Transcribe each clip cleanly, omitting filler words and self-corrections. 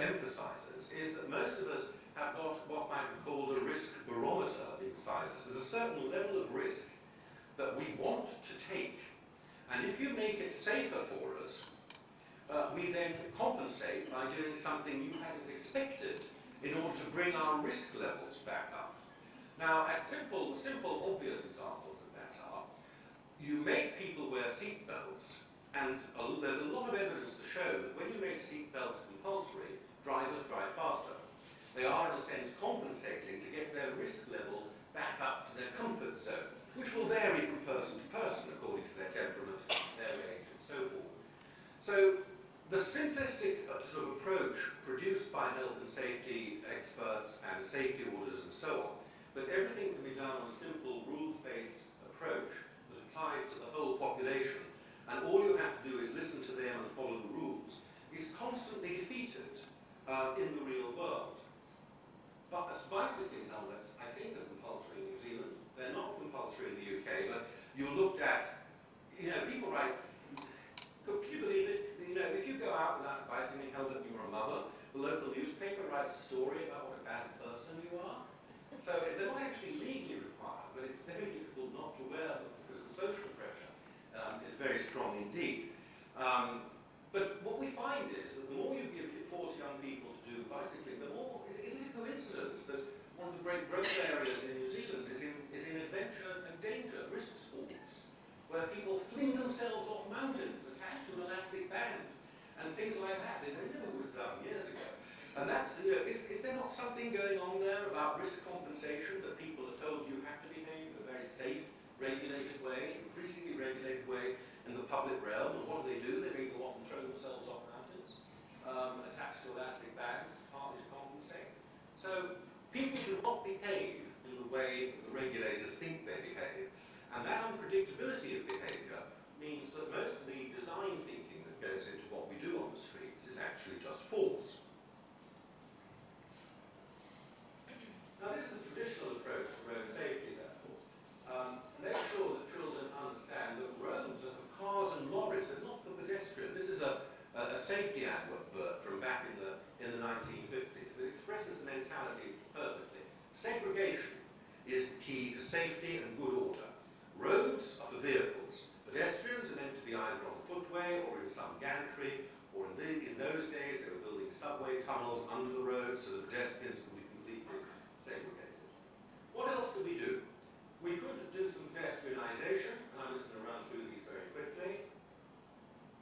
emphasises is that most of us have got what might be called a risk barometer inside us. There's a certain level of risk that we want to take, and if you make it safer for us, we then compensate by doing something you hadn't expected in order to bring our risk levels back up. Now, at simple, obvious examples of that are, you make people wear seat belts, and there's a lot of evidence to show that when you make seat belts compulsory, drivers drive faster. They are, in a sense, compensating to get their risk level back up to their comfort zone, which will vary from person to person according to their temperament, their age, and so forth. So the simplistic sort of approach produced by health and safety experts and safety orders and so on, that everything can be done on a simple rules-based approach that applies to the whole population, and all you have to do is listen to them and follow the rules, is constantly defeated in the real world. But as bicycling helmets, I think, are compulsory in New Zealand. They're not compulsory in the UK, but you looked at, people write, could you believe it? If you go out without a bicycling helmet and you're a mother, the local newspaper writes a story about what a bad person you are. So they're not actually legally required, but it's very difficult not to wear them because the social pressure is very strong indeed. But what we find is that the more you force young people to do bicycling, the more, is it a coincidence that one of the great growth areas in New Zealand is in adventure and danger, risk sports, where people fling themselves off mountains attached to an elastic band and things like that that they never would have done years ago. And that's, is there not something going on there about risk compensation, that people are told you have to behave in a very safe, regulated way, increasingly regulated way in the public realm, and what do? They go off and throw themselves off mountains, attached to elastic bags, partly to compensate. So people do not behave in the way the regulators think they behave, and that unpredictability of behaviour means that most of the design thinking that goes into what we do on the streets is actually just false. Now, this is the traditional approach to road safety, therefore. Make sure that children understand that roads are for cars and lorries, they're not for pedestrians. This is a safety advert from back in the 1950s that expresses the mentality perfectly. Segregation is the key to safety and good order. Roads are for vehicles. Pedestrians are meant to be either on the footway or in some gantry, or in those days they were building subway tunnels under the road so the pedestrians could be completely segregated. What else could we do? We could do some pedestrianisation, and I'm just going to run through these very quickly.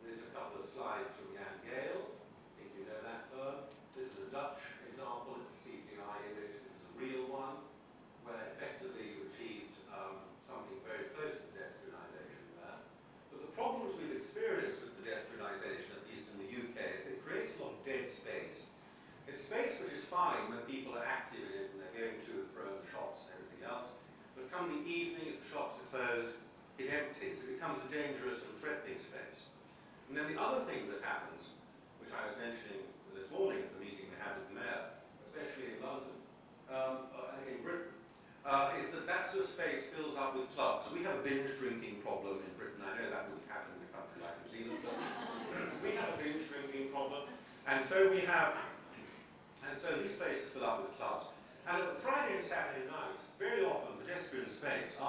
There's a couple of slides from Jan Gale. I think you know that firm. This is a Dutch example. It's a CGI image. This is a real one, where effectively you achieved something very close to pedestrianisation there. But the problems we've experienced with pedestrianisation, at least in the UK, is it creates a lot of dead space. It's space which is fine when people are active in it and they're going to and fro in shops and everything else. But come the evening, if the shops are closed, it empties. It becomes a dangerous and threatening space. And then the other thing that happens, which I was mentioning this morning at the meeting we had with the mayor, especially in London, in Britain, is that sort of space fills up with clubs. We have a binge drinking problem in Britain. I know that wouldn't happen in a country like New Zealand, but we have a binge drinking problem. And so these places fill up with clubs. And on Friday and Saturday night, very often pedestrian space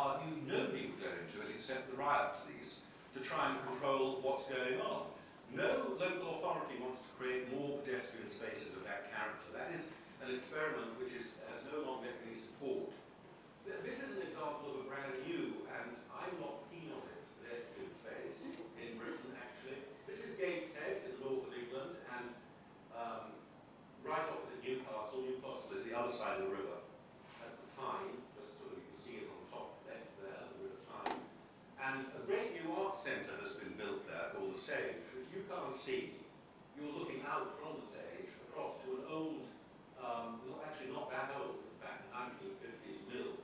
nobody would go into it except the riot police to try and control what's going on. No local authority wants to create more pedestrian spaces of that character. That is an experiment which has no longer any support. This is an example of a brand new, and I'm not keen on it, pedestrian space in Britain, actually. This is Gateshead in the north of England, and right opposite Newcastle. Newcastle is the other side of the river. That's the Tyne, just so you can see it on the top left there, the River Tyne. And a great new art centre has been built there called the Sage, which you can't see. You're looking out from the Sage across to an old, actually not that old, in fact, 1950s mill,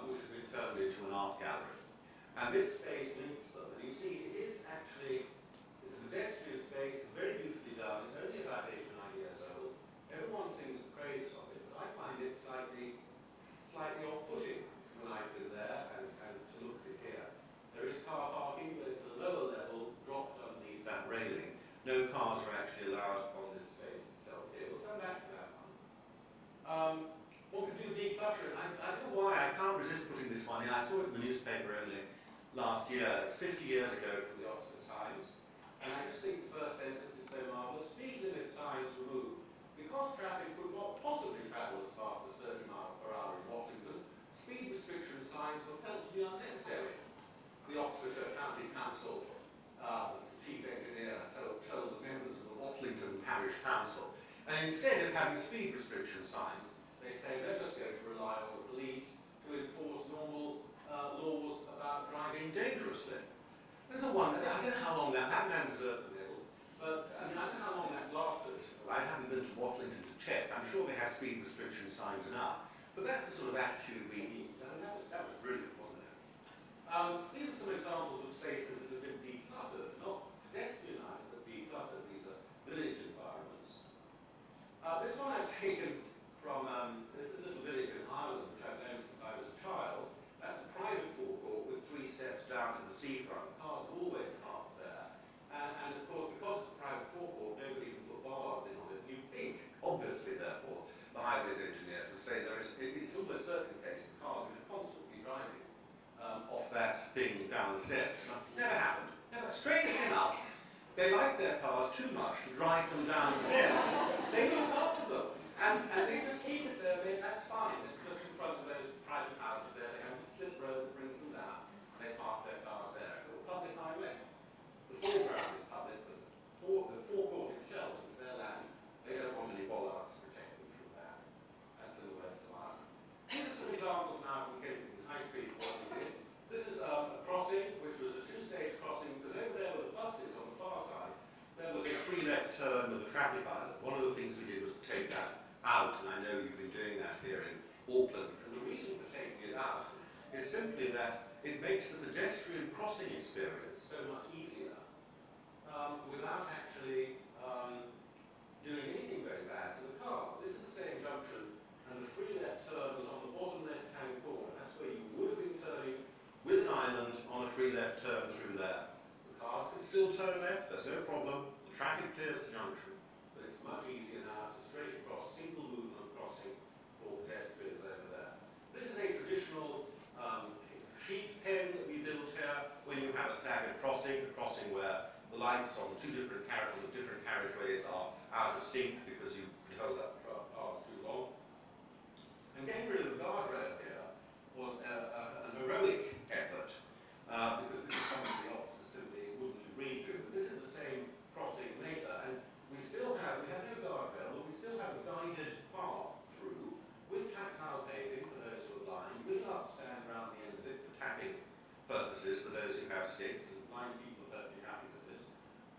which has been turned into an art gallery. And this space links them. And you see, it is actually, it's a pedestrian space, it's very beautifully done, it's only about 8 or 9 years old. Everyone sings the praises of it, but I find it slightly off-putting when I've been there and to look at it here. There is car parking, but it's a lower level, dropped underneath that railing. No cars are actually allowed on this space itself here. What could do decluttering? I don't know why, I can't resist putting this one in. I saw it in the newspaper only last year. It's 50 years ago from the Oxford Times. And I just think the first sentence is so marvellous. Speed limit signs removed. Because traffic could not possibly travel as fast as 30 miles per hour in Watlington, speed restriction signs were felt to be unnecessary. The Oxfordshire County Council chief engineer told the members of the Watlington Parish Council. And instead of having speed restriction signs, they say they're just going to rely on the police to enforce normal laws about driving dangerously. There's a wonder, I don't know how long that man deserved the medal, but I don't know how long that's lasted. I haven't been to Watlington to check. I'm sure they have speed restriction signs enough. But that's the sort of attitude we need. And that was brilliant, wasn't it? These are some examples of spaces that have been decluttered, not pedestrianised, but decluttered. These are village environments. This one I've taken from, this is a little village in Ireland, which I've known since I was a child. That's a private forecourt with 3 steps down to the seafront. Cars always parked there. And of course, because it's a private forecourt, nobody can put bollards in on it. You'd think, obviously, therefore, the highways engineers would say it's almost certain case the cars are constantly driving off that thing down the steps. Never happened. Never. Strangely enough, they like their cars too much to drive them downstairs. They look after them. And they just keep it there, that's fine. It's just in front of those private houses there. They have a slip road that brings them down. They park their cars there. It's a public highway. The foreground is public, but the forecourt itself is their land. They don't want any bollards to protect them from that. That's in the west of Ireland. These are some examples now from Kensington High Street, what we did. This is a crossing, which was a 2-stage crossing, because over there were the buses on the far side. There was a free left turn with a traffic island. One of the things we did was to take that out, and I know you've been doing that here in Auckland. And the reason for taking it out is simply that it makes the pedestrian crossing experience so much easier without actually doing anything very bad to the cars. This is the same junction, and the free left turn was on the bottom left-hand corner. That's where you would have been turning with an island on a free left turn through there. The cars can still turn left, there's no problem. The traffic clears the junction, but it's much easier now to straight across, single movement crossing for pedestrians over there. This is a traditional sheep pen that we built here when you have a staggered crossing, a crossing where the lights on different carriageways are out of sync because you held up cars too long. And getting rid of the guardrail here was an heroic effort because this is something the officers simply wouldn't agree to. But this is the same crossing later, and we have no guardrail, but we still have a guided path through with tactile paving for those who are blind, with an upstand around the end of it for tapping purposes for those who have sticks, and blind people are perfectly happy with this.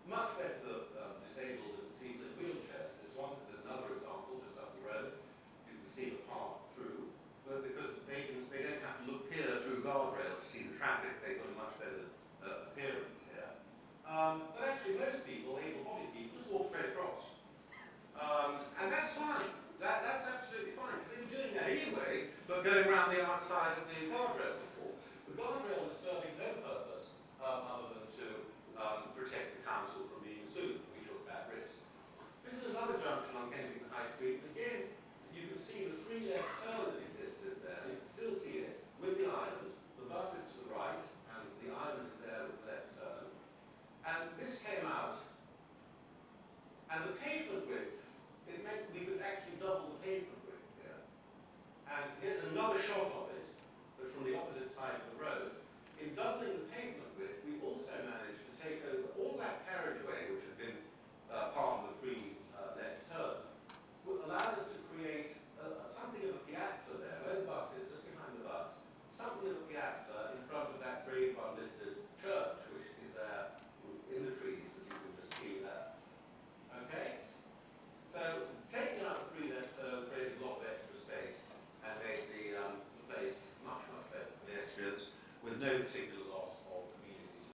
Much better for disabled and people in wheelchairs. There's another example just up the road. You can see the path through, but because they don't have to look here through guardrail to see the traffic, they've got a much better appearance here. But actually, most people, able-bodied people, just walk straight across. And that's fine. That's absolutely fine, because they were doing that anyway, but going around the outside of the guardrail before. The guardrail was serving no purpose other than to protect the council from being sued. We took that risk. This is another junction on Kensington High Street, and again, you can see the free left turn that existed there. You can still see it with the island. The bus is to the right, and the island is there with the left turn. And this came out, and the pavement width, it meant we could actually double the pavement width here. And here's another shot of